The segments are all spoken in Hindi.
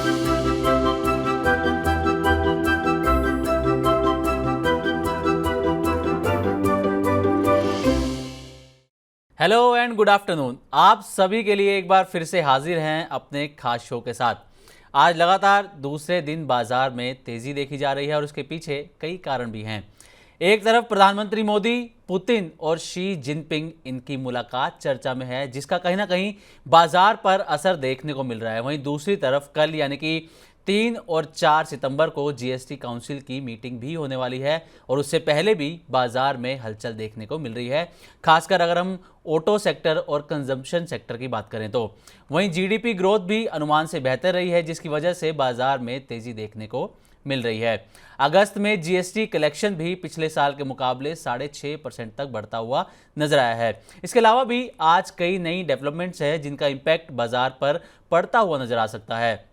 Hello and good afternoon. आप सभी के लिए एक बार फिर से हाजिर हैं अपने खास शो के साथ। आज लगातार दूसरे दिन बाजार में तेजी देखी जा रही है और उसके पीछे कई कारण भी हैं। एक तरफ प्रधानमंत्री मोदी, पुतिन और शी जिनपिंग, इनकी मुलाकात चर्चा में है, जिसका कहीं ना कहीं बाजार पर असर देखने को मिल रहा है। वहीं दूसरी तरफ कल यानी कि 3 और 4 सितंबर को जीएसटी काउंसिल की मीटिंग भी होने वाली है और उससे पहले भी बाजार में हलचल देखने को मिल रही है। खासकर अगर हम ऑटो सेक्टर और कंजम्पशन सेक्टर की बात करें तो वहीं जीडीपी ग्रोथ भी अनुमान से बेहतर रही है, जिसकी वजह से बाजार में तेजी देखने को मिल रही है। अगस्त में जीएसटी कलेक्शन भी पिछले साल के मुकाबले 6.5% तक बढ़ता हुआ नजर आया है। इसके अलावा भी आज कई नई डेवलपमेंट्स हैं जिनका इम्पैक्ट बाजार पर पड़ता हुआ नजर आ सकता है।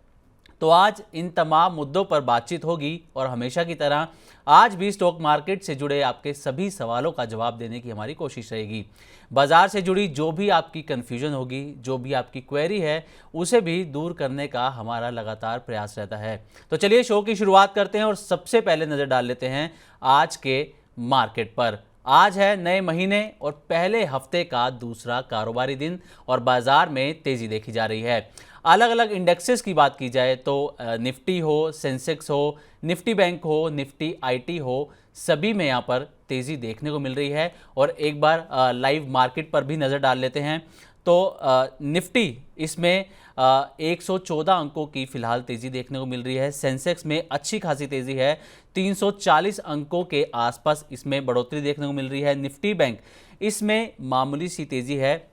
तो आज इन तमाम मुद्दों पर बातचीत होगी और हमेशा की तरह आज भी स्टॉक मार्केट से जुड़े आपके सभी सवालों का जवाब देने की हमारी कोशिश रहेगी। बाजार से जुड़ी जो भी आपकी कन्फ्यूजन होगी, जो भी आपकी क्वेरी है, उसे भी दूर करने का हमारा लगातार प्रयास रहता है। तो चलिए शो की शुरुआत करते हैं और सबसे पहले नज़र डाल लेते हैं आज के मार्केट पर। आज है नए महीने और पहले हफ्ते का दूसरा कारोबारी दिन और बाजार में तेजी देखी जा रही है। अलग अलग इंडेक्सेस की बात की जाए तो निफ्टी हो, सेंसेक्स हो, निफ्टी बैंक हो, निफ्टी आईटी हो, सभी में यहाँ पर तेज़ी देखने को मिल रही है। और एक बार लाइव मार्केट पर भी नज़र डाल लेते हैं तो निफ्टी इसमें 114 अंकों की फिलहाल तेज़ी देखने को मिल रही है। सेंसेक्स में अच्छी खासी तेज़ी है, 340 अंकों के आसपास इसमें बढ़ोतरी देखने को मिल रही है। निफ्टी बैंक इसमें मामूली सी तेज़ी है,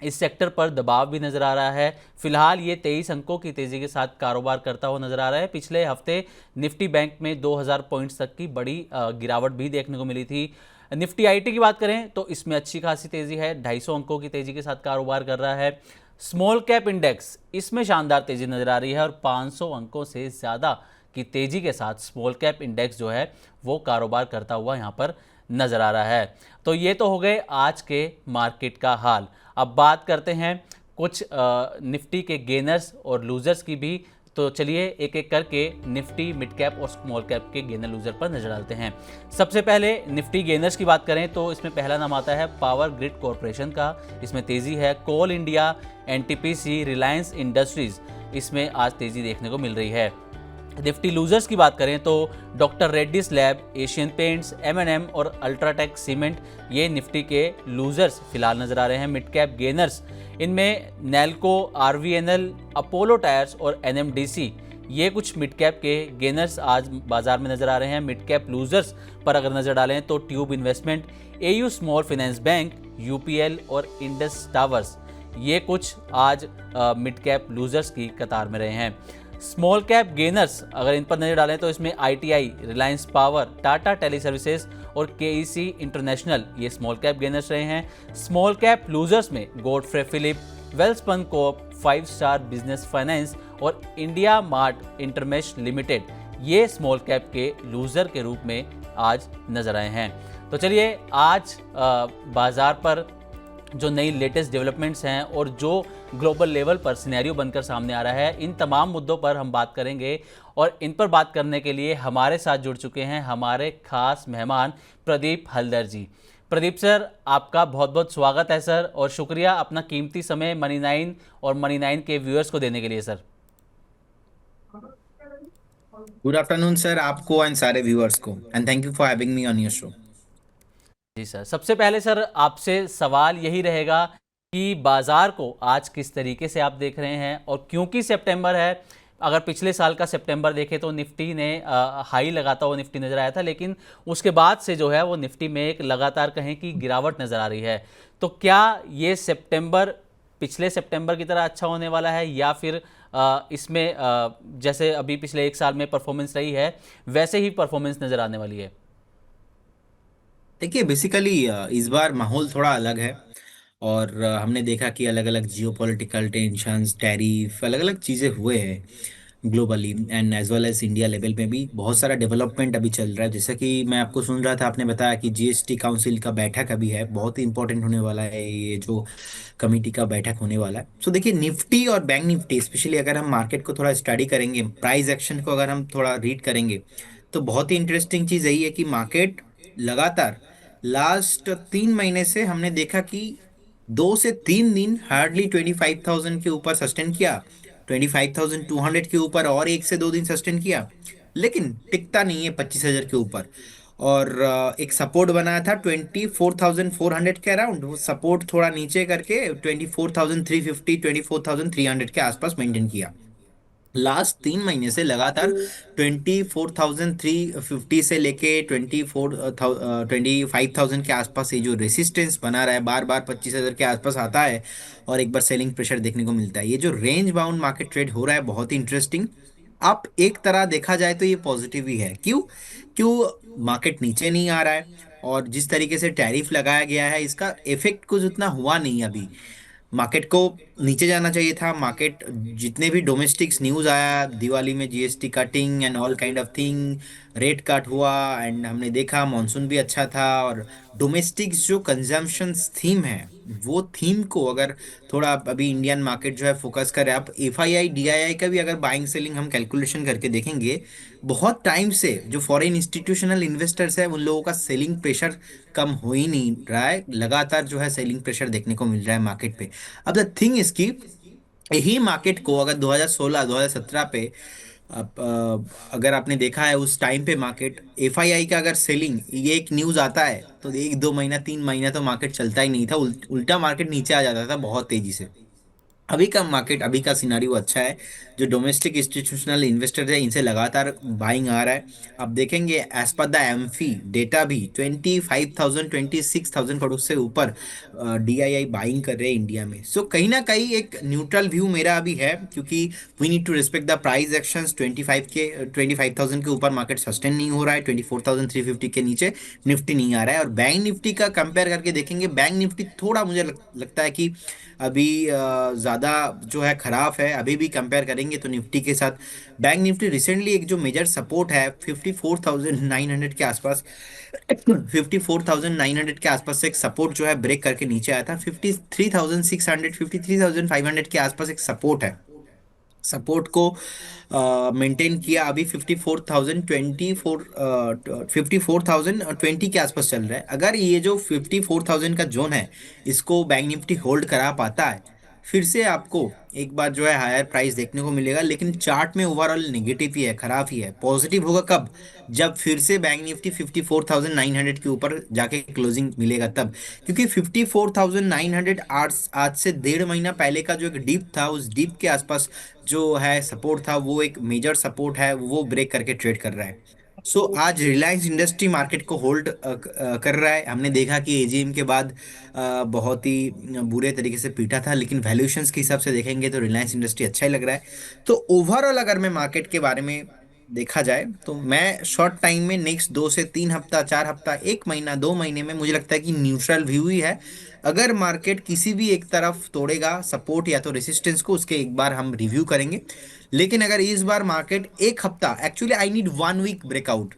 इस सेक्टर पर दबाव भी नजर आ रहा है। फिलहाल ये 23 अंकों की तेजी के साथ कारोबार करता हुआ नजर आ रहा है। पिछले हफ्ते निफ्टी बैंक में 2000 पॉइंट्स तक की बड़ी गिरावट भी देखने को मिली थी। निफ्टी आईटी की बात करें तो इसमें अच्छी खासी तेजी है, 250 अंकों की तेजी के साथ कारोबार कर रहा है। स्मॉल कैप इंडेक्स इसमें शानदार तेजी नजर आ रही है और 500 अंकों से ज़्यादा की तेजी के साथ स्मॉल कैप इंडेक्स जो है वो कारोबार करता हुआ यहाँ पर नजर आ रहा है। तो ये तो हो गए आज के मार्केट का हाल। अब बात करते हैं कुछ निफ्टी के गेनर्स और लूजर्स की भी। तो चलिए एक एक करके निफ्टी, मिड कैप और स्मॉल कैप के गेनर लूजर पर नजर डालते हैं। सबसे पहले निफ्टी गेनर्स की बात करें तो इसमें पहला नाम आता है पावर ग्रिड कॉरपोरेशन का, इसमें तेजी है। कोल इंडिया, एनटीपीसी, रिलायंस इंडस्ट्रीज, इसमें आज तेजी देखने को मिल रही है। निफ्टी लूजर्स की बात करें तो doctor Reddy's lab, Asian paints, एम&एम और अल्ट्राटेक सीमेंट, ये निफ्टी के लूजर्स फिलहाल नजर आ रहे हैं। मिड कैप गेनर्स इनमें नैल्को, आरवीएनएल, अपोलो टायर्स और एनएमडीसी, ये कुछ मिड कैप के गेनर्स आज बाजार में नजर आ रहे हैं। मिड कैप लूजर्स पर अगर नजर डालें तो tube investment, AU small finance bank, UPL और इंडस टावर्स, ये कुछ आज मिड कैप लूजर्स की कतार में रहे हैं। स्मॉल कैप गेनर्स अगर इन पर नजर डालें तो इसमें ITI, Reliance power, Tata tele services और केईसी इंटरनेशनल, ये स्मॉल कैप गेनर्स रहे हैं। स्मॉल कैप लूजर्स में Godfrey Phillips, Welspun corp, 5 star business finance और इंडिया मार्ट इंटरमेश लिमिटेड, ये स्मॉल कैप के लूजर के रूप में आज नजर आए हैं। तो चलिए आज बाजार पर जो नई लेटेस्ट डेवलपमेंट्स हैं और जो ग्लोबल लेवल पर सिनेरियो बनकर सामने आ रहा है, इन तमाम मुद्दों पर हम बात करेंगे। और इन पर बात करने के लिए हमारे साथ जुड़ चुके हैं हमारे खास मेहमान प्रदीप हल्दर जी। प्रदीप सर, आपका बहुत बहुत स्वागत है सर, और शुक्रिया अपना कीमती समय मनी 9 और मनी 9 के व्यूअर्स को देने के लिए सर। गुड आफ्टरनून सर, आपको एंड सारे व्यूअर्स को, and thank you for having me on your show. जी सर, सबसे पहले सर आपसे सवाल यही रहेगा कि बाजार को आज किस तरीके से आप देख रहे हैं, और क्योंकि सितंबर है, अगर पिछले साल का सितंबर देखें तो निफ्टी ने हाई लगाता हुआ निफ्टी नज़र आया था, लेकिन उसके बाद से जो है वो निफ्टी में एक लगातार कहें कि गिरावट नज़र आ रही है। तो क्या ये सितंबर पिछले सितंबर की तरह अच्छा होने वाला है, या फिर इसमें जैसे अभी पिछले एक साल में परफॉर्मेंस रही है वैसे ही परफॉर्मेंस नज़र आने वाली है? देखिए, बेसिकली इस बार माहौल थोड़ा अलग है और हमने देखा कि अलग अलग जियोपॉलिटिकल टेंशंस, टैरिफ, अलग अलग चीज़ें हुए हैं। Globally and as well as India level में भी बहुत सारा डेवलपमेंट अभी चल रहा है। जैसा कि मैं आपको सुन रहा था, आपने बताया कि जीएसटी काउंसिल का बैठक अभी है, बहुत ही इंपॉर्टेंट होने वाला है ये जो कमेटी का बैठक होने वाला है। सो देखिए, निफ्टी और बैंक निफ्टी स्पेशली अगर हम मार्केट को थोड़ा स्टडी करेंगे, प्राइस एक्शन को अगर हम थोड़ा रीड करेंगे, तो बहुत ही इंटरेस्टिंग चीज यही है कि मार्केट लगातार लास्ट 3 महीने से हमने देखा कि 2 से 3 दिन हार्डली 25,000 के ऊपर सस्टेन किया, 25,200 के ऊपर और 1 से 2 दिन सस्टेन किया, लेकिन टिकता नहीं है 25,000 के ऊपर। और एक सपोर्ट बनाया था 24,400 के अराउंड, वो सपोर्ट थोड़ा नीचे करके 24,350 24,300 के आसपास मेंटेन किया। लास्ट 3 महीने से लगातार 24,350 से लेके 25,000 के आसपास ये जो रेसिस्टेंस बना रहा है, बार बार 25,000 के आसपास आता है और एक बार सेलिंग प्रेशर देखने को मिलता है। ये जो रेंज बाउंड मार्केट ट्रेड हो रहा है बहुत ही इंटरेस्टिंग। आप एक तरह देखा जाए तो ये पॉजिटिव ही है। क्यों? क्यों मार्केट नीचे नहीं आ रहा है, और जिस तरीके से टैरिफ लगाया गया है इसका इफेक्ट कुछ उतना हुआ नहीं अभी। मार्केट को नीचे जाना चाहिए था। मार्केट जितने भी डोमेस्टिक्स न्यूज आया दिवाली में, GST cutting and all kind of thing, rate cut हुआ एंड हमने देखा मॉनसून भी अच्छा था, और डोमेस्टिक्स जो कंजम्पशन थीम है वो थीम को अगर थोड़ा अभी इंडियन मार्केट जो है फोकस करे। आप एफआईआई डीआईआई का भी अगर बाइंग सेलिंग हम कैलकुलेशन करके देखेंगे, बहुत टाइम से जो फॉरेन इंस्टीट्यूशनल इन्वेस्टर्स है उन लोगों का सेलिंग प्रेशर कम हो ही नहीं रहा है, लगातार जो है सेलिंग प्रेशर देखने को मिल रहा है मार्केट पे। अब द थिंग इसकी, यही मार्केट को अगर 2016 2017 पे अगर आपने देखा है उस टाइम पे मार्केट एफआईआई का अगर सेलिंग ये एक न्यूज आता है तो 1 2 महीना 3 महीना तो मार्केट चलता ही नहीं था, उल्टा मार्केट नीचे आ जाता था बहुत तेजी से। अभी का मार्केट, अभी का सिनारियो अच्छा है। जो डोमेस्टिक इंस्टीट्यूशनल इन्वेस्टर है इनसे लगातार बाइंग आ रहा है। अब देखेंगे as per the amphi data भी 25,000 26,000 करोड़ से ऊपर डीआईआई बाइंग कर रहे हैं इंडिया में। सो कहीं ना कहीं एक न्यूट्रल व्यू मेरा अभी है, क्योंकि we need to respect the price actions. 25,000 के ऊपर मार्केट सस्टेन नहीं हो रहा है, 24,350 के नीचे निफ्टी नहीं आ रहा है। और बैंक निफ्टी का कंपेयर करके देखेंगे, बैंक निफ्टी थोड़ा मुझे लगता है कि अभी ज़्यादा जो है खराब है। अभी भी कंपेयर करेंगे तो निफ्टी के साथ बैंक निफ्टी रिसेंटली एक जो मेजर सपोर्ट है 54,900 के आसपास, 54,900 के आसपास से एक सपोर्ट जो है ब्रेक करके नीचे आया था। 53,600 53,500 के आसपास एक सपोर्ट है, सपोर्ट को मेंटेन किया। अभी 54,020 के आसपास चल रहा है। अगर ये जो 54,000 का जोन है इसको बैंक निफ्टी होल्ड करा पाता है, फिर से आपको एक बार जो है हायर प्राइस देखने को मिलेगा। लेकिन चार्ट में ओवरऑल नेगेटिव ही है, खराब ही है। पॉजिटिव होगा कब? जब फिर से बैंक निफ्टी 54,900 के ऊपर जाके क्लोजिंग मिलेगा तब। क्योंकि 54,900 आज से 1.5 महीना पहले का जो एक डीप था, उस डीप के आसपास जो है सपोर्ट था, वो एक मेजर सपोर्ट है, वो ब्रेक करके ट्रेड कर रहा है। सो आज रिलायंस इंडस्ट्री मार्केट को होल्ड कर रहा है। हमने देखा कि एजीएम के बाद बहुत ही बुरे तरीके से पीटा था, लेकिन वैल्यूएशंस के हिसाब से देखेंगे तो रिलायंस इंडस्ट्री अच्छा ही लग रहा है। तो ओवरऑल अगर मैं मार्केट के बारे में देखा जाए तो मैं शॉर्ट टाइम में नेक्स्ट 2 से 3 हफ्ता 4 हफ्ता 1 महीना 2 महीने में मुझे लगता है कि न्यूट्रल व्यू ही है। अगर मार्केट किसी भी एक तरफ तोड़ेगा सपोर्ट या तो रेसिस्टेंस को, उसके एक बार हम रिव्यू करेंगे। लेकिन अगर इस बार मार्केट एक हफ्ता, actually I need 1 week breakout,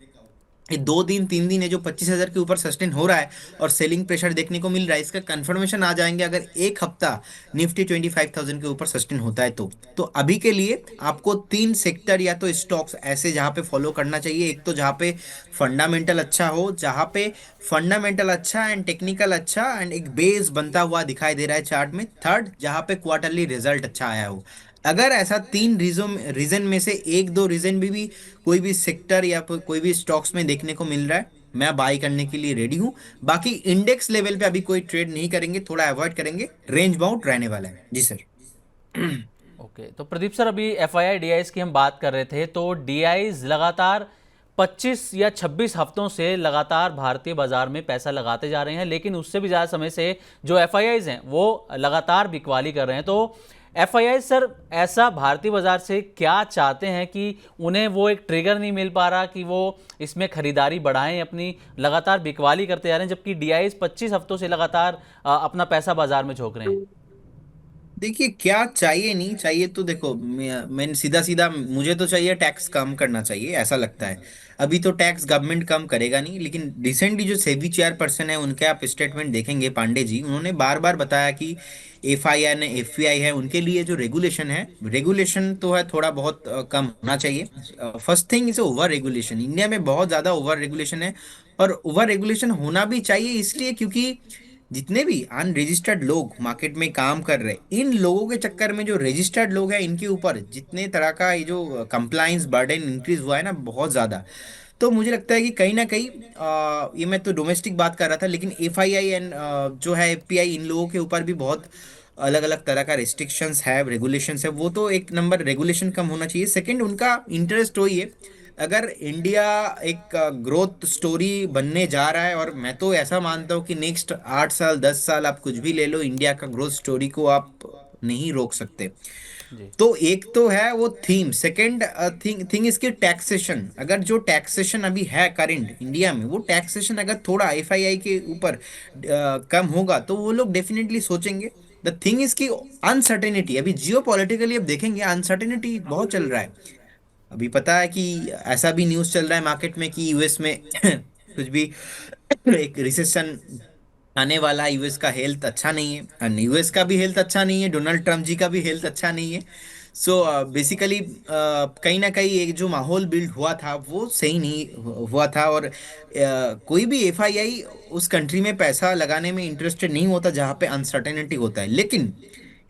ये 2 दिन 3 दिन है जो 25,000 के ऊपर सस्टेन हो रहा है और सेलिंग प्रेशर देखने को मिल रहा है, इसका कंफर्मेशन आ जाएंगे अगर एक हफ्ता निफ्टी 25,000 के ऊपर सस्टेन होता है तो अभी के लिए आपको 3 सेक्टर या तो स्टॉक्स ऐसे जहां पे फॉलो करना चाहिए। एक तो जहां पे फंडामेंटल अच्छा हो, जहां पे फंडामेंटल अच्छा एंड टेक्निकल अच्छा एंड एक बेस बनता हुआ दिखाई दे रहा है चार्ट में। थर्ड, जहां पे क्वार्टरली रिजल्ट अच्छा आया हो। अगर ऐसा 3 रीजन में से एक दो रीजन भी कोई भी सेक्टर या कोई भी स्टॉक्स में देखने को मिल रहा है, मैं बाई करने के लिए रेडी हूं। बाकी इंडेक्स लेवल पे अभी कोई ट्रेड नहीं करेंगे, थोड़ा अवॉइड करेंगे, रेंज बाउंड रहने वाला है जी सर। ओके, तो प्रदीप सर, अभी एफआईआई डीआईज की हम बात कर रहे थे, तो डीआईज लगातार 25 या 26 हफ्तों से लगातार भारतीय बाजार में पैसा लगाते जा रहे हैं, लेकिन उससे भी ज़्यादा समय से जो एफआईआईज हैं वो लगातार बिकवाली कर रहे हैं। तो एफआईआई सर ऐसा भारतीय बाजार से क्या चाहते हैं कि उन्हें वो एक ट्रिगर नहीं मिल पा रहा कि वो इसमें खरीदारी बढ़ाएं, अपनी लगातार बिकवाली करते जा रहे हैं, जबकि डीआईज 25 हफ्तों से लगातार अपना पैसा बाजार में झोंक रहे हैं। देखिए क्या चाहिए नहीं चाहिए, तो देखो मैं सीधा सीधा, मुझे तो चाहिए टैक्स कम करना चाहिए, ऐसा लगता है। अभी तो टैक्स गवर्नमेंट कम करेगा नहीं, लेकिन रिसेंटली जो सेबी चेयरपर्सन है उनके आप स्टेटमेंट देखेंगे, पांडे जी, उन्होंने बार बार बताया कि एफआईआई ने एफपीआई है उनके लिए जो रेगुलेशन है, रेगुलेशन तो है थोड़ा बहुत कम होना चाहिए। First thing is over regulation, India में बहुत ज्यादा ओवर रेगुलेशन है। और ओवर रेगुलेशन होना भी चाहिए इसलिए क्योंकि जितने भी अनरजिस्टर्ड लोग मार्केट में काम कर रहे, इन लोगों के चक्कर में जो रजिस्टर्ड लोग हैं इनके ऊपर जितने तरह का ये जो कंप्लाइंस बर्डन इंक्रीज हुआ है ना, बहुत ज्यादा। तो मुझे लगता है कि कहीं ना कहीं ये मैं तो डोमेस्टिक बात कर रहा था, लेकिन एफआईआई एंड जो है एफपीआई, इन लोगों के ऊपर भी बहुत अलग अलग तरह का रिस्ट्रिक्शंस है, रेगुलेशंस है। वो तो एक नंबर रेगुलेशन कम होना चाहिए। सेकंड, उनका इंटरेस्ट वही है। अगर इंडिया एक ग्रोथ स्टोरी बनने जा रहा है, और मैं तो ऐसा मानता हूँ कि नेक्स्ट 8 साल 10 साल आप कुछ भी ले लो, इंडिया का ग्रोथ स्टोरी को आप नहीं रोक सकते। जी। तो एक तो है वो थीम। सेकंड थिंग थिंग इसकी टैक्सेशन, अगर जो टैक्सेशन अभी है करंट इंडिया में, वो टैक्सेशन अगर थोड़ा एफआईआई के ऊपर कम होगा तो वो लोग डेफिनेटली सोचेंगे। द थिंग इज की अनसर्टेनिटी, अभी जियो पॉलिटिकली अब देखेंगे अनसर्टेनिटी बहुत चल रहा है। अभी पता है कि ऐसा भी न्यूज़ चल रहा है मार्केट में कि यूएस में कुछ भी एक रिसेशन आने वाला है। यूएस का हेल्थ अच्छा नहीं है, और यूएस का भी हेल्थ अच्छा नहीं है, डोनाल्ड ट्रम्प जी का भी हेल्थ अच्छा नहीं है। सो बेसिकली कहीं ना कहीं एक जो माहौल बिल्ड हुआ था वो सही नहीं हुआ था। और कोई भी एफआईआई उस कंट्री में पैसा लगाने में इंटरेस्टेड नहीं होता जहाँ पे अनसर्टेनिटी होता है। लेकिन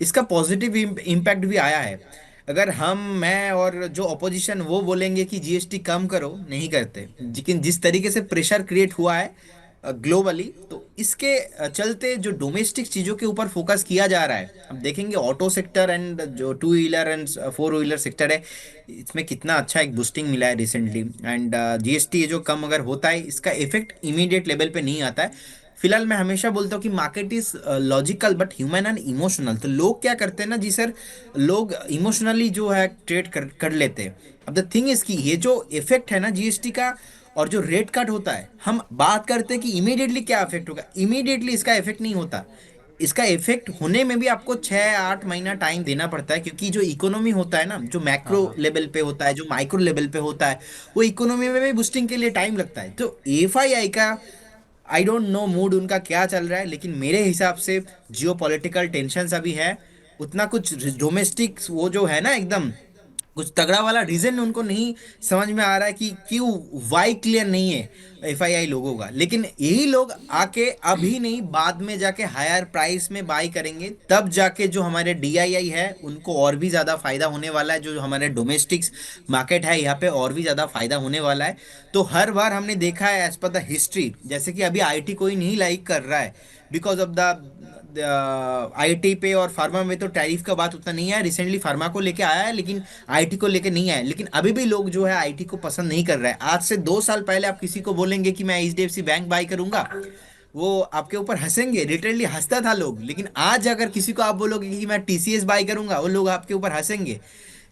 इसका पॉजिटिव इम्पैक्ट भी आया है। अगर हम, मैं और जो ऑपोजिशन वो बोलेंगे कि जीएसटी कम करो, नहीं करते, लेकिन जिस तरीके से प्रेशर क्रिएट हुआ है ग्लोबली, तो इसके चलते जो डोमेस्टिक चीजों के ऊपर फोकस किया जा रहा है। अब देखेंगे ऑटो सेक्टर एंड जो two wheeler and four wheeler sector है, इसमें कितना अच्छा एक बूस्टिंग मिला है रिसेंटली। एंड जीएसटी ये जो कम अगर होता है, इसका इफेक्ट इमीडिएट लेवल पे नहीं आता है। फिलहाल मैं हमेशा बोलता हूँ कि market is logical but human and emotional. तो लोग क्या करते हैं ना जी सर, लोग इमोशनली जो है ट्रेड कर लेते हैं। अब द थिंग इज कि ये जो इफेक्ट है ना जीएसटी का, और जो रेट कट होता है, हम बात करते हैं कि इमीडिएटली क्या इफेक्ट होगा, इमीडिएटली इसका इफेक्ट नहीं होता। इसका इफेक्ट होने में भी आपको 6 8 महीना टाइम देना पड़ता है, क्योंकि जो इकोनॉमी होता है ना, जो हाँ मैक्रो हाँ। लेवल पे होता है, जो माइक्रो लेवल पे होता है, वो इकोनॉमी में भी बूस्टिंग के लिए टाइम लगता है। तो एफआईआई का आई डोंट नो मूड उनका क्या चल रहा है, लेकिन मेरे हिसाब से जियो पॉलिटिकल टेंशन अभी है। उतना कुछ डोमेस्टिक वो जो है ना एकदम कुछ तगड़ा वाला रीजन उनको नहीं समझ में आ रहा है कि क्यों, वाई क्लियर नहीं है एफआईआई लोगों का। लेकिन यही लोग आके अभी नहीं, बाद में जाके हायर प्राइस में बाई करेंगे, तब जाके जो हमारे डीआईआई है उनको और भी ज्यादा फायदा होने वाला है। जो हमारे डोमेस्टिक मार्केट है यहाँ पे और भी ज्यादा फायदा होने वाला है। तो हर बार हमने देखा है एज पर द हिस्ट्री, जैसे कि अभी आईटी कोई नहीं लाइक कर रहा है बिकॉज ऑफ द आईटी पे और फार्मा में तो टैरिफ का बात उतना नहीं है। रिसेंटली फार्मा को लेके आया है, लेकिन आईटी को लेके नहीं आया। लेकिन अभी भी लोग जो है आईटी को पसंद नहीं कर रहे हैं। आज से 2 साल पहले आप किसी को बोलेंगे कि मैं एचडीएफसी बैंक बाई करूंगा, वो आपके ऊपर हंसेंगे, लिटरली हंसता था लोग। लेकिन आज अगर किसी को आप बोलोगे कि मैं टीसीएस बाई करूंगा, वो लोग आपके ऊपर हंसेंगे।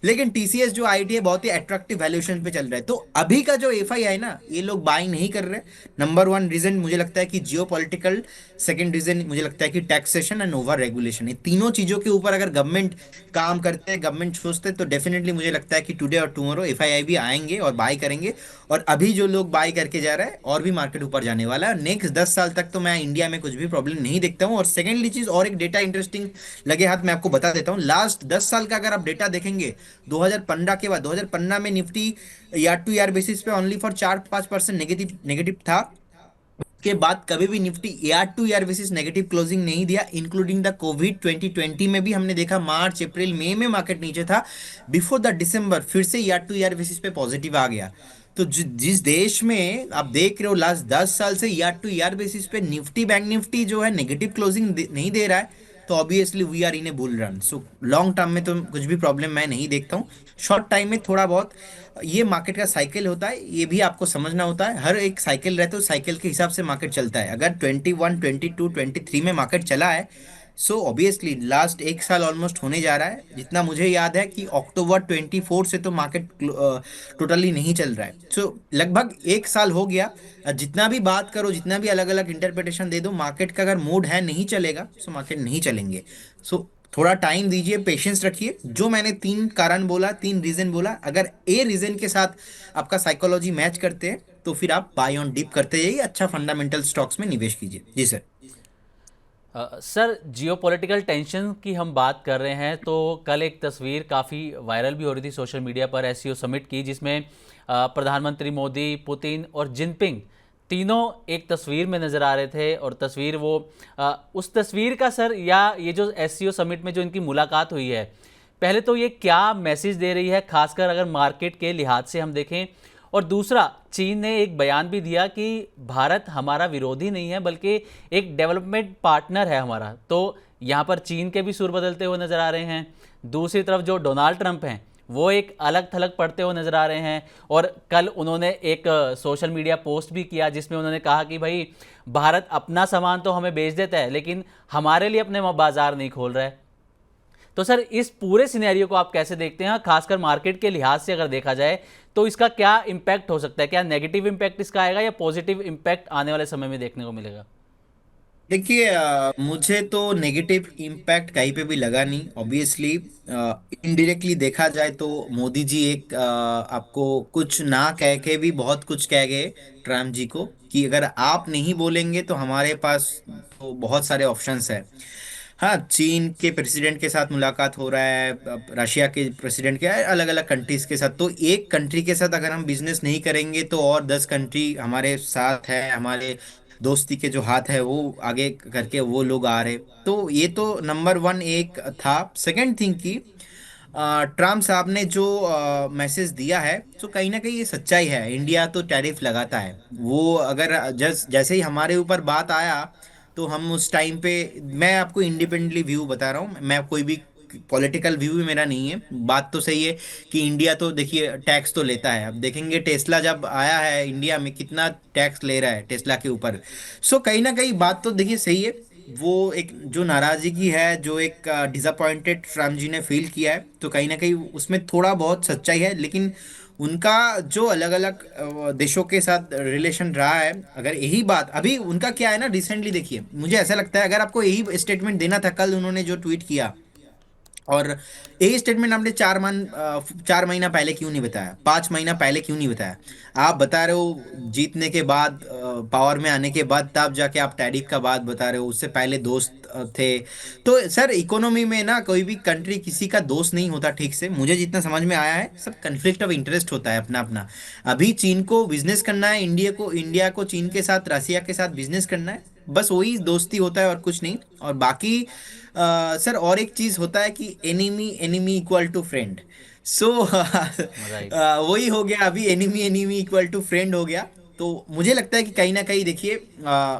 लेकिन टीसीएस जो आईटी है बहुत ही अट्रैक्टिव वैल्यूएशन पे चल रहा है। तो अभी का जो एफआई है ना, ये लोग बाइंग नहीं कर रहे। नंबर वन रीजन मुझे लगता है कि जियो पॉलिटिकल, सेकेंड रीजन मुझे लगता है कि टैक्सेशन एंड ओवर रेगुलेशन। ये तीनों चीजों के ऊपर अगर गवर्नमेंट काम करते हैं, गवर्नमेंट सोचते हैं, तो डेफिनेटली मुझे लगता है कि टुडे और टुमारो एफआईआई भी आएंगे और बाय करेंगे। और अभी जो लोग बाय करके जा रहे हैं, और भी मार्केट ऊपर जाने वाला है। नेक्स्ट 10 साल तक तो मैं इंडिया में कुछ भी प्रॉब्लम नहीं देखता हूँ। और सेकेंडली चीज, और एक डेटा इंटरेस्टिंग लगे हाथ, मैं आपको बता देता हूँ। लास्ट 10 साल का अगर आप डेटा देखेंगे, 2015 के बाद, 2015 में Nifty year to year basis पे ओनली फॉर 4-5% नेगेटिव नेगेटिव था। के बाद कभी भी Nifty year to year basis negative closing नहीं दिया, इंक्लूडिंग द कोविड 2020 में भी हमने देखा मार्च अप्रैल मई में मार्केट नीचे था। बिफोर द दिसंबर फिर से ईयर टू ईयर बेसिस पे पॉजिटिव आ गया। तो जिस देश में आप देख रहे हो लास्ट 10 साल से ईयर टू ईयर बेसिस पे निफ्टी, बैंक निफ्टी जो है नेगेटिव क्लोजिंग नहीं दे रहा है, तो obviously we are in a bull run. So long term में तो कुछ भी प्रॉब्लम मैं नहीं देखता हूँ। शॉर्ट टाइम में थोड़ा बहुत ये मार्केट का साइकिल होता है, ये भी आपको समझना होता है। हर एक साइकिल रहता है, तो साइकिल के हिसाब से मार्केट चलता है। अगर 21 22 23 में मार्केट चला है, सो ऑब्वियसली लास्ट 1 साल ऑलमोस्ट होने जा रहा है, जितना मुझे याद है कि अक्टूबर 24 से तो मार्केट टोटली नहीं चल रहा है। सो लगभग 1 साल हो गया। जितना भी बात करो, जितना भी अलग अलग इंटरप्रिटेशन दे दो, मार्केट का अगर मूड है नहीं चलेगा, सो मार्केट नहीं चलेंगे। सो थोड़ा टाइम दीजिए, पेशेंस रखिए। जो मैंने 3 कारण बोला, 3 रीजन बोला, अगर ए रीजन के साथ आपका साइकोलॉजी मैच करते हैं तो फिर आप बाय ऑन डिप करते जाइए, अच्छा फंडामेंटल स्टॉक्स में निवेश कीजिए। जी सर। सर, जियोपॉलिटिकल टेंशन की हम बात कर रहे हैं तो कल एक तस्वीर काफ़ी वायरल भी हो रही थी सोशल मीडिया पर एससीओ समिट की, जिसमें प्रधानमंत्री मोदी, पुतिन और जिनपिंग तीनों एक तस्वीर में नज़र आ रहे थे। और तस्वीर वो उस तस्वीर का सर, या ये जो एससीओ समिट में जो इनकी मुलाकात हुई है, पहले तो ये क्या मैसेज दे रही है, खासकर अगर मार्केट के लिहाज से हम देखें। और दूसरा, चीन ने एक बयान भी दिया कि भारत हमारा विरोधी नहीं है बल्कि एक डेवलपमेंट पार्टनर है हमारा। तो यहाँ पर चीन के भी सुर बदलते हुए नजर आ रहे हैं। दूसरी तरफ जो डोनाल्ड ट्रंप हैं वो एक अलग थलग पड़ते हुए नजर आ रहे हैं। और कल उन्होंने एक सोशल मीडिया पोस्ट भी किया जिसमें उन्होंने कहा कि भाई, भारत अपना सामान तो हमें बेच देता है लेकिन हमारे लिए अपने बाजार नहीं खोल रहा है। तो सर, इस पूरे सिनेरियो को आप कैसे देखते हैं, खासकर मार्केट के लिहाज से अगर देखा जाए तो इसका क्या इम्पैक्ट हो सकता है? क्या नेगेटिव इम्पैक्ट इसका आएगा या पॉजिटिव इम्पैक्ट आने वाले समय में देखने को मिलेगा? देखिए, मुझे तो नेगेटिव इम्पैक्ट कहीं पे भी लगा नहीं। ऑब्वियसली इनडायरेक्टली देखा जाए तो मोदी जी एक आपको कुछ ना कह के भी बहुत कुछ कह गए ट्रम्प जी को, कि अगर आप नहीं बोलेंगे तो हमारे पास तो बहुत सारे ऑप्शंस है। हाँ, चीन के प्रेसिडेंट के साथ मुलाकात हो रहा है, रशिया के प्रेसिडेंट के, अलग अलग कंट्रीज के साथ। तो एक कंट्री के साथ अगर हम बिजनेस नहीं करेंगे तो और 10 कंट्री हमारे साथ है, हमारे दोस्ती के जो हाथ है वो आगे करके वो लोग आ रहे। तो ये तो नंबर वन एक था। सेकंड थिंग की ट्रम्प साहब ने जो मैसेज दिया है, तो कहीं ना कहीं ये सच्चाई है। इंडिया तो टैरिफ लगाता है। वो अगर जैसे ही हमारे ऊपर बात आया तो हम उस टाइम पे, मैं आपको इंडिपेंडेंटली व्यू बता रहा हूँ, मैं कोई भी पॉलिटिकल व्यू भी मेरा नहीं है। बात तो सही है कि इंडिया तो देखिए टैक्स तो लेता है। अब देखेंगे टेस्ला जब आया है इंडिया में कितना टैक्स ले रहा है टेस्ला के ऊपर। सो कहीं ना कहीं बात तो देखिए सही है। वो एक जो नाराजगी है, जो एक डिसअपॉइंटेड राम जी ने फील किया है, तो कहीं ना कहीं उसमें थोड़ा बहुत सच्चाई है। लेकिन उनका जो अलग अलग देशों के साथ रिलेशन रहा है, अगर यही बात अभी उनका क्या है ना, रिसेंटली देखिए, मुझे ऐसा लगता है अगर आपको यही स्टेटमेंट देना था कल उन्होंने जो ट्वीट किया, और यही स्टेटमेंट आपने 4 महीना पहले क्यों नहीं बताया, 5 महीना पहले क्यों नहीं बताया? आप बता रहे हो जीतने के बाद, पावर में आने के बाद, तब जाके आप टैरिफ का बात बता रहे हो, उससे पहले दोस्त थे। तो सर, इकोनॉमी में ना कोई भी कंट्री किसी का दोस्त नहीं होता। ठीक से मुझे जितना समझ में आया है, सब कन्फ्लिक्ट ऑफ इंटरेस्ट होता है अपना अपना। अभी चीन को बिजनेस करना है, इंडिया को चीन के साथ, रसिया के साथ बिजनेस करना है, बस वही दोस्ती होता है और कुछ नहीं। और बाकी सर और एक चीज होता है कि enemy enemy equal to friend. So right. वही हो गया अभी, enemy enemy equal to friend हो गया। तो मुझे लगता है कि कहीं ना कहीं देखिए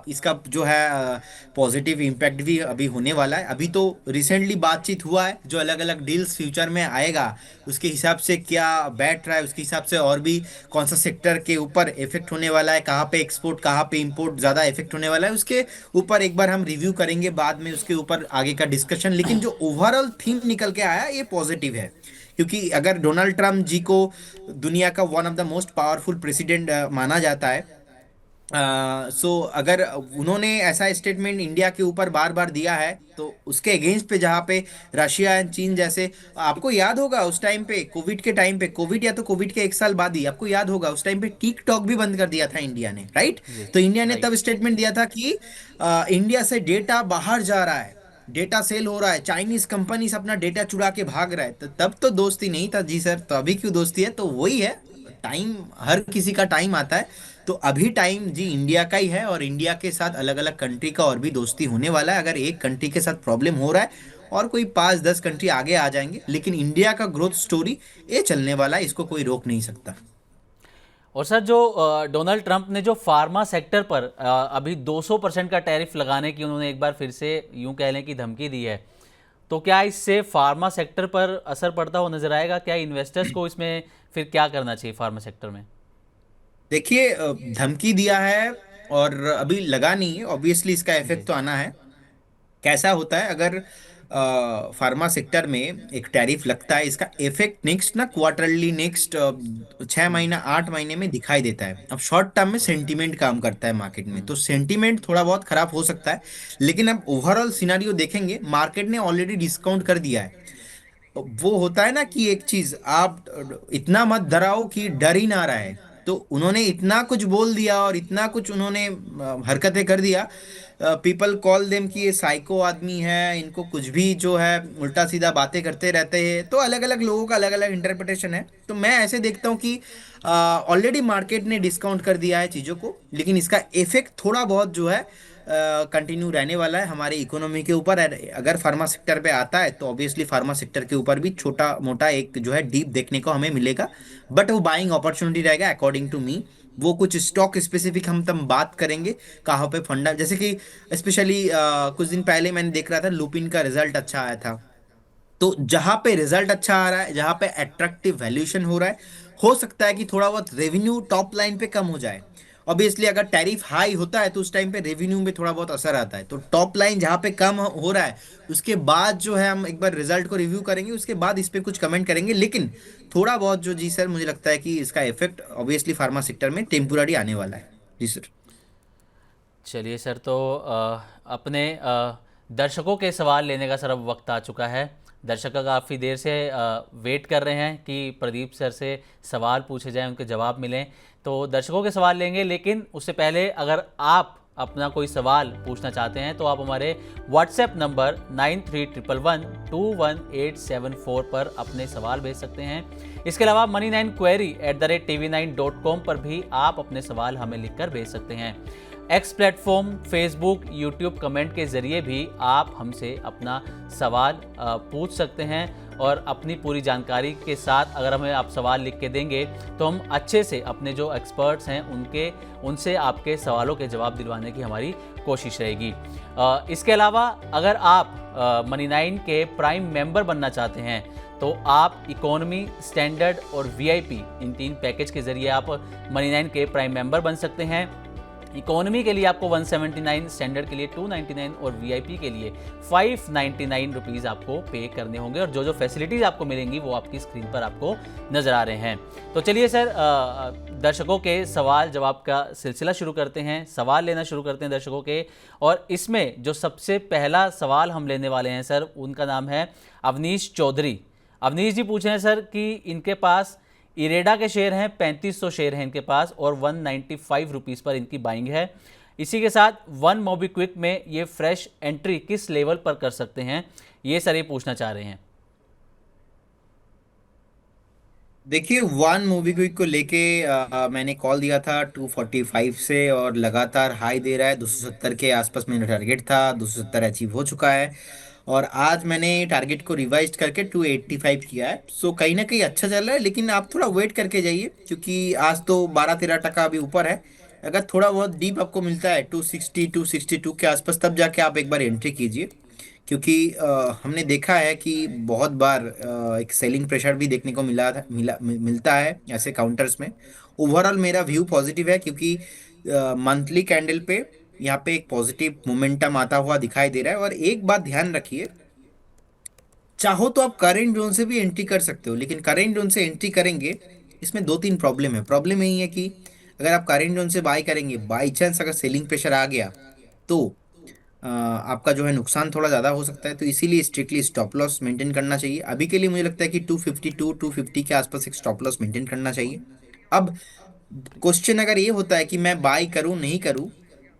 इसका जो है पॉजिटिव इम्पैक्ट भी अभी होने वाला है। अभी तो रिसेंटली बातचीत हुआ है, जो अलग अलग डील्स फ्यूचर में आएगा उसके हिसाब से क्या बैठ रहा है, उसके हिसाब से और भी कौन सा सेक्टर के ऊपर इफेक्ट होने वाला है, कहाँ पे एक्सपोर्ट कहाँ पे इंपोर्ट ज्यादा इफेक्ट होने वाला है, उसके ऊपर एक बार हम रिव्यू करेंगे बाद में, उसके ऊपर आगे का डिस्कशन। लेकिन जो ओवरऑल थीम निकल के आया ये पॉजिटिव है। क्योंकि अगर डोनाल्ड ट्रम्प जी को दुनिया का one of the most powerful president माना जाता है, सो अगर उन्होंने ऐसा स्टेटमेंट इंडिया के ऊपर बार बार दिया है तो उसके अगेंस्ट पे, जहाँ पे रशिया एंड चीन जैसे, आपको याद होगा उस टाइम पे कोविड के टाइम पे, कोविड या तो कोविड के 1 साल बाद ही, आपको याद होगा उस टाइम पे टिकटॉक भी बंद कर दिया था इंडिया ने, राइट? जी। तो इंडिया ने तब राइट। स्टेटमेंट दिया था कि इंडिया से डेटा बाहर जा रहा है, डेटा सेल हो रहा है, चाइनीज कंपनीज अपना डेटा चुरा के भाग रहा है। तो तब तो दोस्ती नहीं था जी सर, तो अभी क्यों दोस्ती है? तो वही है, टाइम, हर किसी का टाइम आता है। तो अभी टाइम जी इंडिया का ही है, और इंडिया के साथ अलग अलग कंट्री का और भी दोस्ती होने वाला है। अगर एक कंट्री के साथ प्रॉब्लम हो रहा है और कोई 5-10 कंट्री आगे आ जाएंगे, लेकिन इंडिया का ग्रोथ स्टोरी ये चलने वाला है, इसको कोई रोक नहीं सकता। और सर, जो डोनाल्ड ट्रंप ने जो फार्मा सेक्टर पर अभी 200% का टैरिफ लगाने की उन्होंने एक बार फिर से यूं कह लें कि धमकी दी है, तो क्या इससे फार्मा सेक्टर पर असर पड़ता हुआ नजर आएगा? क्या इन्वेस्टर्स को इसमें फिर क्या करना चाहिए फार्मा सेक्टर में? देखिए, धमकी दिया है और अभी लगा नहीं है, ऑब्वियसली इसका इफेक्ट जी। तो आना है। कैसा होता है, अगर फार्मा सेक्टर में एक टैरिफ लगता है, इसका इफेक्ट नेक्स्ट ना क्वार्टरली, नेक्स्ट 6 महीना 8 महीने में दिखाई देता है। अब शॉर्ट टर्म में सेंटीमेंट काम करता है मार्केट में, तो सेंटीमेंट थोड़ा बहुत खराब हो सकता है। लेकिन अब ओवरऑल सिनारियो देखेंगे, मार्केट ने ऑलरेडी डिस्काउंट कर दिया है। वो होता है ना कि एक चीज आप इतना मत डराओ कि डर ही ना रहा है। तो उन्होंने इतना कुछ बोल दिया और इतना कुछ उन्होंने हरकतें कर दिया। पीपल कॉल देम कि ये साइको आदमी है, इनको कुछ भी जो है उल्टा सीधा बातें करते रहते हैं। तो अलग अलग लोगों का अलग अलग इंटरप्रिटेशन है। तो मैं ऐसे देखता हूँ कि ऑलरेडी मार्केट ने डिस्काउंट कर दिया है चीज़ों को, लेकिन इसका इफेक्ट थोड़ा बहुत जो है कंटिन्यू रहने वाला है हमारी इकोनॉमी के ऊपर। अगर फार्मा सेक्टर पे आता है तो ऑब्वियसली फार्मा सेक्टर के ऊपर भी छोटा मोटा एक जो है डीप देखने को हमें मिलेगा। बट वो बाइंग अपॉर्चुनिटी रहेगा अकॉर्डिंग टू मी। वो कुछ स्टॉक स्पेसिफिक हम तब बात करेंगे कहाँ पे फंडा, जैसे कि स्पेशली कुछ दिन पहले मैंने देख रहा था लुपिन का रिजल्ट अच्छा आया था। तो जहां पे रिजल्ट अच्छा आ रहा है, जहां पे अट्रैक्टिव वैल्यूएशन हो रहा है, हो सकता है कि थोड़ा बहुत रेवेन्यू टॉप लाइन पे कम हो जाए। ऑब्वियसली अगर टैरिफ हाई होता है तो उस टाइम पे रेवेन्यू में थोड़ा बहुत असर आता है। तो टॉप लाइन जहां पे कम हो रहा है, उसके बाद जो है हम एक बार रिजल्ट को रिव्यू करेंगे, उसके बाद इस पे कुछ कमेंट करेंगे। लेकिन थोड़ा बहुत जो, जी सर, मुझे लगता है कि इसका इफेक्ट ऑब्वियसली फार्मा सेक्टर में टेम्पोररी आने वाला है। जी सर। चलिए सर, तो अपने दर्शकों के सवाल लेने का सर अब वक्त आ चुका है। दर्शक काफ़ी देर से वेट कर रहे हैं कि प्रदीप सर से सवाल पूछे जाएं, उनके जवाब मिलें। तो दर्शकों के सवाल लेंगे, लेकिन उससे पहले अगर आप अपना कोई सवाल पूछना चाहते हैं तो आप हमारे व्हाट्सएप नंबर 9311121874 पर अपने सवाल भेज सकते हैं। इसके अलावा money9query@tv9.com पर भी आप अपने सवाल हमें लिखकर भेज सकते हैं। X platform, Facebook, YouTube comment के ज़रिए भी आप हमसे अपना सवाल पूछ सकते हैं, और अपनी पूरी जानकारी के साथ अगर हमें आप सवाल लिख के देंगे तो हम अच्छे से अपने जो एक्सपर्ट्स हैं उनसे आपके सवालों के जवाब दिलवाने की हमारी कोशिश रहेगी। इसके अलावा अगर आप मनी9 के प्राइम मेंबर बनना चाहते हैं तो आप इकोनॉमी, स्टैंडर्ड और वीआईपी, इन 3 पैकेज के ज़रिए आप मनी9 के प्राइम मेंबर बन सकते हैं। इकोनॉमी के लिए आपको 179, स्टैंडर्ड के लिए 299 और वीआईपी के लिए 599 रुपीज़ आपको पे करने होंगे, और जो जो फैसिलिटीज़ आपको मिलेंगी वो आपकी स्क्रीन पर आपको नज़र आ रहे हैं। तो चलिए सर, दर्शकों के सवाल जवाब का सिलसिला शुरू करते हैं, सवाल लेना शुरू करते हैं दर्शकों के। और इसमें जो सबसे पहला सवाल हम लेने वाले हैं सर, उनका नाम है अवनीश चौधरी। अवनीश जी पूछ रहे हैं सर कि इनके पास इरेडा के शेयर हैं, 3500 शेयर हैं इनके पास, और 195 रुपीज़ पर इनकी बाइंग है। इसी के साथ वन मोबीक्विक में ये फ्रेश एंट्री किस लेवल पर कर सकते हैं, ये सर ये पूछना चाह रहे हैं। देखिए, वन मूवी क्विक को लेके मैंने कॉल दिया था 245 से, और लगातार हाई दे रहा है। 270 के आसपास मेरा टारगेट था, 270 अचीव हो चुका है। और आज मैंने टारगेट को रिवाइज करके 285 किया है। सो कहीं ना कहीं अच्छा चल रहा है, लेकिन आप थोड़ा वेट करके जाइए, क्योंकि आज तो 12-13 टका अभी ऊपर है। अगर थोड़ा बहुत डीप आपको मिलता है 260 262 के आसपास, तब जाके आप एक बार एंट्री कीजिए। क्योंकि हमने देखा है कि बहुत बार एक सेलिंग प्रेशर भी देखने को मिलता है ऐसे काउंटर्स में। ओवरऑल मेरा व्यू पॉजिटिव है, क्योंकि मंथली कैंडल पे यहाँ पे एक पॉजिटिव मोमेंटम आता हुआ दिखाई दे रहा है। और एक बात ध्यान रखिए, चाहो तो आप करेंट जोन से भी एंट्री कर सकते हो, लेकिन करेंट जोन से एंट्री करेंगे, इसमें 2-3 प्रॉब्लम है। प्रॉब्लम यही है कि अगर आप करेंट जोन से बाय करेंगे, बाई चांस अगर सेलिंग प्रेशर आ गया तो आपका जो है नुकसान थोड़ा ज़्यादा हो सकता है। तो इसीलिए स्ट्रिक्टली स्टॉप लॉस मेंटेन करना चाहिए। अभी के लिए मुझे लगता है कि 250 के आसपास एक स्टॉप लॉस मेंटेन करना चाहिए। अब क्वेश्चन अगर ये होता है कि मैं बाय करूं नहीं करूं,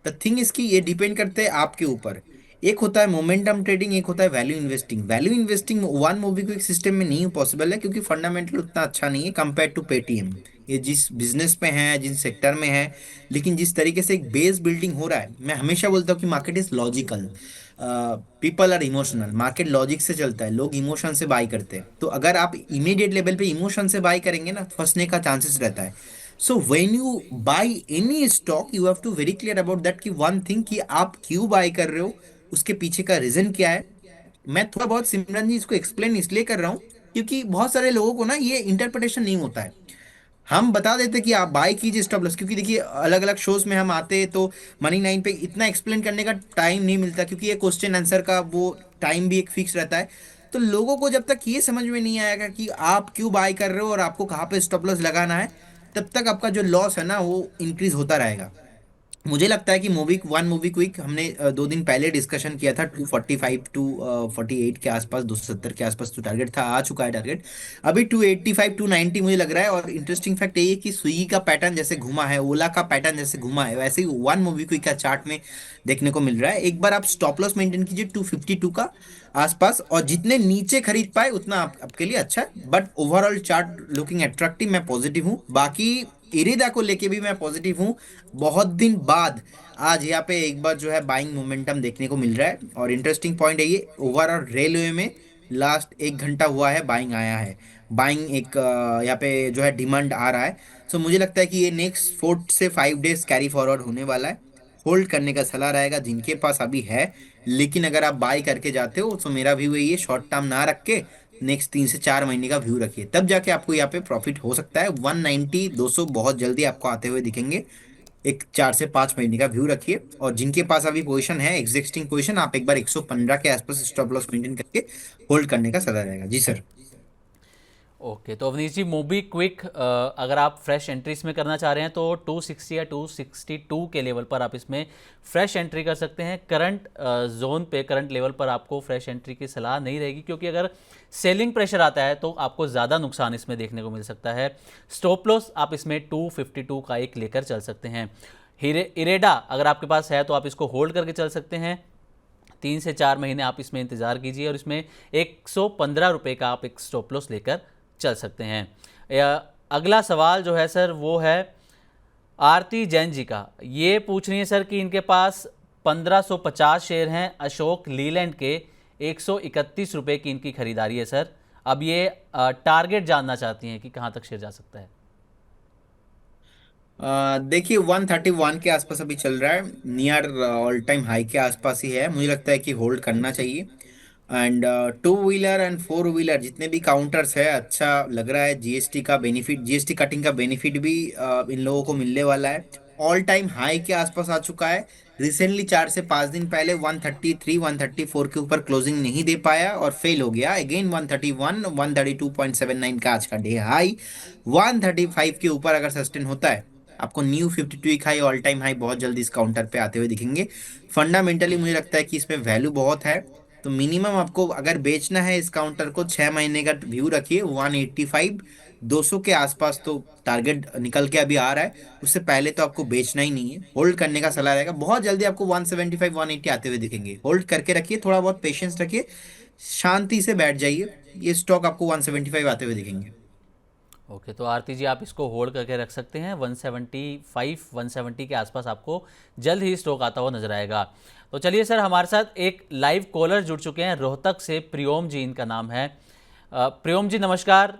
द थिंग इज कि ये डिपेंड करते हैं आपके ऊपर। एक होता है मोमेंटम ट्रेडिंग, एक होता है value investing. Value investing one movie quick system में नहीं पॉसिबल है, क्योंकि फंडामेंटल उतना अच्छा नहीं है कंपेयर टू पेटीएम। ये जिस बिजनेस पे है, जिस सेक्टर में है, लेकिन जिस तरीके से एक बेस बिल्डिंग हो रहा है, मैं हमेशा बोलता हूँ कि market is logical, people are emotional. Market logic से चलता है, लोग इमोशन से बाय करते हैं। तो अगर आप इमीडिएट लेवल पे इमोशन से बाय करेंगे ना, फंसने का चांसेस रहता है। So when you buy any stock, you have to very clear about that कि वन थिंग, कि आप क्यों बाय कर रहे हो, उसके पीछे का रीजन क्या है। मैं थोड़ा बहुत, सिमरन जी, इसको एक्सप्लेन इसलिए कर रहा हूँ क्योंकि बहुत सारे लोगों को ना ये इंटरप्रिटेशन नहीं होता है। हम बता देते कि आप बाय कीजिए स्टॉप लॉस, क्योंकि देखिए अलग अलग शोज में हम आते हैं तो मनी नाइन पे इतना एक्सप्लेन करने का टाइम नहीं मिलता, क्योंकि ये क्वेश्चन आंसर का वो टाइम भी एक फिक्स रहता है। तो लोगों को जब तक ये समझ में नहीं आएगा कि आप क्यों बाय कर रहे हो और आपको कहाँ पे स्टॉप लॉस लगाना है, तब तक आपका जो लॉस है ना वो इंक्रीज होता रहेगा। मुझे लगता है कि मूवी क्विक हमने 2 दिन पहले डिस्कशन किया था, 245 248 के आसपास, 270 के आसपास तो टारगेट था, आ चुका है टारगेट अभी 285 290 मुझे लग रहा है। और इंटरेस्टिंग फैक्ट ये है कि स्विगी का पैटर्न जैसे घुमा है, ओला का पैटर्न जैसे घुमा है, वैसे ही वन मूवी क्विक का चार्ट में देखने को मिल रहा है। एक बार आप स्टॉप लॉस मेंटेन कीजिए 252 का आसपास, और जितने नीचे खरीद पाए उतना आपके लिए अच्छा है। But overall chart looking attractive, मैं पॉजिटिव हूँ। बाकी इरिदा को लेके भी मैं पॉजिटिव हूँ। बहुत दिन बाद आज यहाँ पे एक बार जो है बाइंग मोमेंटम देखने को मिल रहा है। और इंटरेस्टिंग पॉइंट है ये, ओवरऑल रेलवे में लास्ट 1 घंटा हुआ है बाइंग आया है। बाइंग एक यहाँ पे जो है डिमांड आ रहा है। सो मुझे लगता है कि ये नेक्स्ट 4 से 5 डेज कैरी फॉरवर्ड होने वाला है। होल्ड करने का सलाह रहेगा जिनके पास अभी है। लेकिन अगर आप बाय करके जाते हो तो मेरा व्यू यही है, शॉर्ट टर्म ना रख के नेक्स्ट 3 से 4 महीने का व्यू रखिए, तब जाके आपको यहाँ पे प्रॉफिट हो सकता है। 190 200 बहुत जल्दी आपको आते हुए दिखेंगे। एक 4 से 5 महीने का व्यू रखिए, और जिनके पास अभी पोजीशन है एग्जिस्टिंग पोजीशन, आप एक बार 115 के आसपास स्टॉप लॉस मेंटेन करके होल्ड करने का सलाह रहेगा जी सर। ओके, तो अवनीश जी मोबी क्विक अगर आप फ्रेश एंट्री इसमें करना चाह रहे हैं तो 260 या 262 के लेवल पर आप इसमें फ्रेश एंट्री कर सकते हैं। करंट जोन पे, करंट लेवल पर आपको फ्रेश एंट्री की सलाह नहीं रहेगी, क्योंकि अगर सेलिंग प्रेशर आता है तो आपको ज़्यादा नुकसान इसमें देखने को मिल सकता है। स्टॉप लॉस आप इसमें 252 का एक लेकर चल सकते हैं। इरेडा अगर आपके पास है तो आप इसको होल्ड करके चल सकते हैं। 3 से 4 महीने आप इसमें इंतज़ार कीजिए और इसमें 115 रुपये का आप एक स्टॉप लॉस लेकर चल सकते हैं। अगला सवाल जो है सर वो है आरती जैन जी का। ये पूछ रही है सर कि इनके पास 1550 शेयर हैं अशोक लीलैंड के, 131 रुपये की इनकी खरीदारी है सर। अब ये टारगेट जानना चाहती हैं कि कहाँ तक शेयर जा सकता है। देखिए 131 के आसपास अभी चल रहा है, नियर ऑल टाइम हाई के आसपास ही है। मुझे लगता है कि होल्ड करना चाहिए। And two wheeler and four wheeler जितने भी काउंटर्स है, अच्छा लग रहा है। जीएसटी का बेनिफिट, जीएसटी कटिंग का बेनिफिट भी इन लोगों को मिलने वाला है। ऑल टाइम हाई के आसपास आ चुका है। रिसेंटली 4 से 5 दिन पहले 133 134 के ऊपर क्लोजिंग नहीं दे पाया और फेल हो गया। अगेन 131 132.79 का आज का डे हाई। 135 के ऊपर अगर सस्टेन होता है, आपको new 52 week high, all time high बहुत जल्दी इस काउंटर पे आते हुए दिखेंगे। फंडामेंटली मुझे लगता है कि इसमें वैल्यू बहुत है। तो मिनिमम आपको अगर बेचना है इस काउंटर को, 6 महीने का व्यू रखिए। 185 200 के आसपास तो टारगेट निकल के अभी आ रहा है। उससे पहले तो आपको बेचना ही नहीं है, होल्ड करने का सलाह रहेगा। बहुत जल्दी आपको 175 180 आते हुए दिखेंगे। होल्ड करके रखिए, थोड़ा बहुत पेशेंस रखिए, शांति से बैठ जाइए। ये स्टॉक आपको 175 आते हुए दिखेंगे। ओके, तो आरती जी आप इसको होल्ड करके रख सकते हैं। 175 170 के आसपास आपको जल्द ही स्टॉक आता हुआ नजर आएगा। तो चलिए सर, हमारे साथ एक लाइव कॉलर जुड़ चुके हैं, रोहतक से प्रियोम जी इनका नाम है। प्रियोम जी नमस्कार।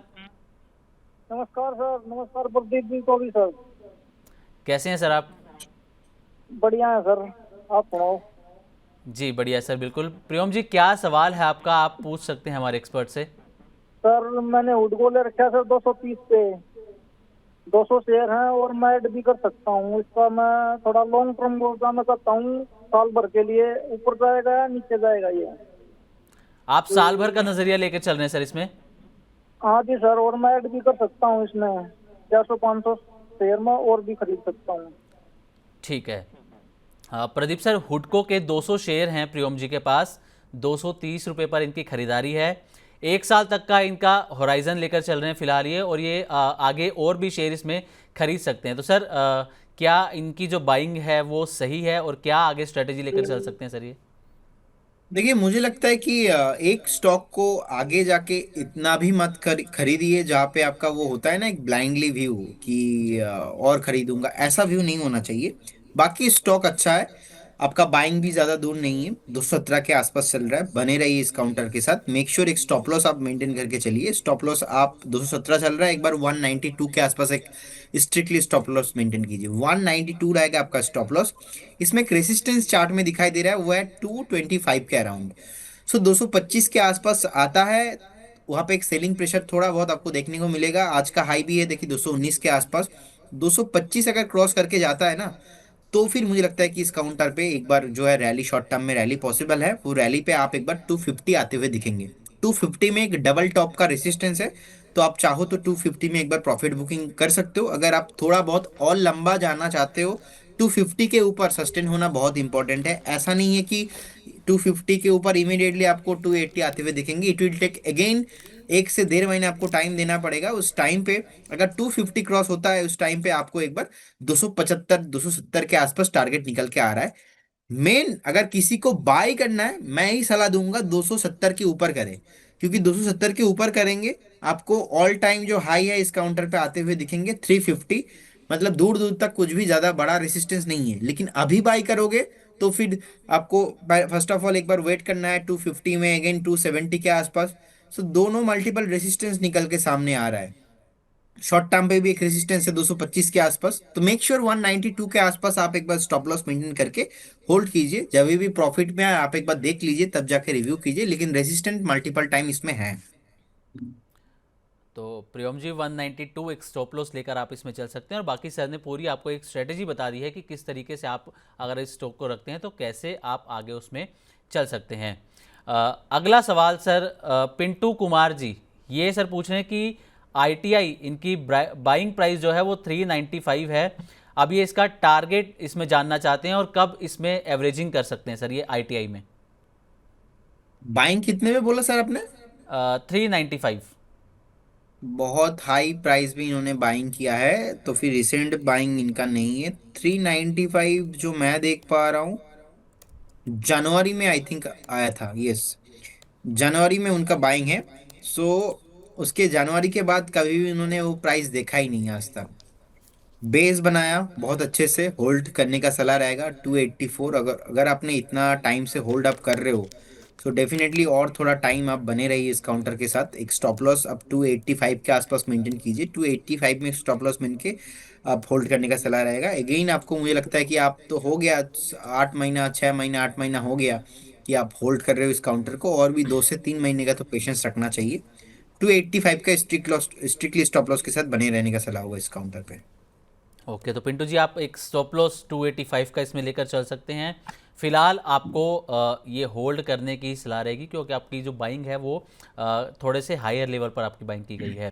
नमस्कार सर। नमस्कार प्रदीप जी को भी सर। कैसे हैं सर आप? बढ़िया है सर, आप सुनाओ। जी बढ़िया सर, बिल्कुल। प्रियोम जी क्या सवाल है आपका, आप पूछ सकते हैं हमारे एक्सपर्ट से। सर मैंने हुडको ले रखा है सर 230 पे, 200 शेयर हैं और मैं ऐड भी कर सकता हूँ इसका। मैं थोड़ा लॉन्ग टर्म गोल जाना चाहता हूँ, साल भर के लिए। ऊपर जाएगा या नीचे जाएगा ये? आप साल भर का नजरिया लेकर चल रहे हैं सर इसमें? हाँ जी सर, और मैं ऐड भी कर सकता हूँ इसमें 400 500 शेयर में और भी खरीद सकता हूँ। ठीक है। प्रदीप सर, हुडको के 200 शेयर हैं प्रियोम जी के पास, 230 रुपये पर इनकी खरीदारी है। 1 साल तक का इनका होराइजन लेकर चल रहे हैं फिलहाल ये, और ये आगे और भी शेयर इसमें खरीद सकते हैं। तो सर क्या इनकी जो बाइंग है वो सही है, और क्या आगे स्ट्रेटेजी लेकर चल सकते हैं सर ये? देखिए मुझे लगता है कि एक स्टॉक को आगे जाके इतना भी मत खरीदिए जहाँ पे आपका वो होता है ना एक ब्लाइंडली व्यू कि और खरीदूंगा, ऐसा व्यू नहीं होना चाहिए। बाकी स्टॉक अच्छा है, आपका बाइंग भी ज्यादा दूर नहीं है, 217 के आसपास चल रहा है। बने रहिए इस काउंटर के साथ। मेक श्योर एक स्टॉप लॉस आप मेंटेन करके चलिए। स्टॉप लॉस आप 217 चल रहा है, एक बार 192 के आसपास एक स्ट्रिक्टली स्टॉप लॉस मेंटेन कीजिए। 192 रहेगा आपका स्टॉप लॉस। इसमें एक रेसिस्टेंस चार्ट में दिखाई दे रहा है, वो है 225 के अराउंड। सो 225 के आसपास आता है वहां पे एक सेलिंग प्रेशर थोड़ा बहुत आपको देखने को मिलेगा। आज का हाई भी है देखिए 219 के आसपास। 225 अगर क्रॉस करके जाता है ना, तो फिर मुझे लगता है कि इस काउंटर पे एक बार जो है रैली, शॉर्ट टर्म में रैली पॉसिबल है। वो रैली पे आप एक बार 250 आते हुए दिखेंगे। 250 में एक डबल टॉप का रेसिस्टेंस है, तो आप चाहो तो 250 में एक बार प्रॉफिट बुकिंग कर सकते हो। अगर आप थोड़ा बहुत और लंबा जाना चाहते हो, 250 के ऊपर सस्टेन होना बहुत इंपॉर्टेंट है। ऐसा नहीं है कि 250 के ऊपर इमीडिएटली आपको 280 आते हुए दिखेंगे। इट विल टेक अगेन 1 से 1.5 महीने आपको टाइम देना पड़ेगा। उस टाइम पे अगर 250 क्रॉस होता है, उस टाइम पे आपको एक बार 275 270 के आसपास टारगेट निकल के आ रहा है। मेन अगर किसी को बाय करना है, मैं ही सलाह दूंगा 270 के ऊपर करें, क्योंकि 270 के ऊपर करेंगे आपको ऑल टाइम जो हाई है इस काउंटर पे आते हुए दिखेंगे 350। मतलब दूर दूर तक कुछ भी ज्यादा बड़ा रेसिस्टेंस नहीं है। लेकिन अभी बाय करोगे तो फिर आपको फर्स्ट ऑफ ऑल एक बार वेट करना है 250 में, अगेन 270 के आसपास। सो दोनों मल्टीपल रेसिस्टेंस निकल के सामने आ रहा है। शॉर्ट टर्म पे भी एक रेजिस्टेंस है 225 के आसपास। तो मेक श्योर 192 के आसपास आप एक बार स्टॉप लॉस मेंटेन करके होल्ड कीजिए। जब भी प्रॉफिट में आए आप एक बार देख लीजिए, तब जाके रिव्यू कीजिए। लेकिन रेजिस्टेंट मल्टीपल टाइम इसमें है। तो प्रियम जी 192 एक स्टॉप लॉस लेकर आप इसमें चल सकते हैं, और बाकी सर ने पूरी आपको एक स्ट्रेटेजी बता दी है कि किस तरीके से आप अगर इस स्टॉक को रखते हैं तो कैसे आप आगे उसमें चल सकते हैं। अगला सवाल सर पिंटू कुमार जी ये सर पूछ रहे हैं कि आईटीआई इनकी बाइंग प्राइस जो है वो 395 है। अब ये इसका टारगेट इसमें जानना चाहते हैं और कब इसमें एवरेजिंग कर सकते हैं सर ये आईटीआई में। बाइंग कितने में बोला सर आपने? 395। बहुत हाई प्राइस भी इन्होंने बाइंग किया है, तो फिर रिसेंट बाइंग इनका नहीं है। 395 जो मैं देख पा रहा हूँ, जनवरी में आई थिंक आया था। यस, जनवरी में उनका बाइंग है। सो उसके जनवरी के बाद कभी भी उन्होंने वो प्राइस देखा ही नहीं आज तक। बेस बनाया बहुत अच्छे से, होल्ड करने का सलाह रहेगा 284। अगर अगर आपने इतना टाइम से होल्ड अप कर रहे हो, तो डेफिनेटली और थोड़ा टाइम आप बने रहिए इस काउंटर के साथ। एक स्टॉप लॉस अब 285 के आसपास मेंटेन कीजिए। 285 में स्टॉप लॉस मेंटेन के आप होल्ड करने का सलाह रहेगा। अगेन आपको मुझे लगता है कि आप तो हो गया 8 महीना, 6 महीना, 8 महीना हो गया कि आप होल्ड कर रहे हो इस काउंटर को। और भी 2 से 3 महीने का तो पेशेंस रखना चाहिए। 285 का स्ट्रिक्टली स्टॉप लॉस के साथ बने रहने का सलाह होगा इस काउंटर पे। ओके, तो पिंटू जी आप एक स्टॉप लॉस 285 का इसमें लेकर चल सकते हैं। फिलहाल आपको ये होल्ड करने की सलाह रहेगी क्योंकि आपकी जो बाइंग है वो थोड़े से हायर लेवल पर आपकी बाइंग की गई है।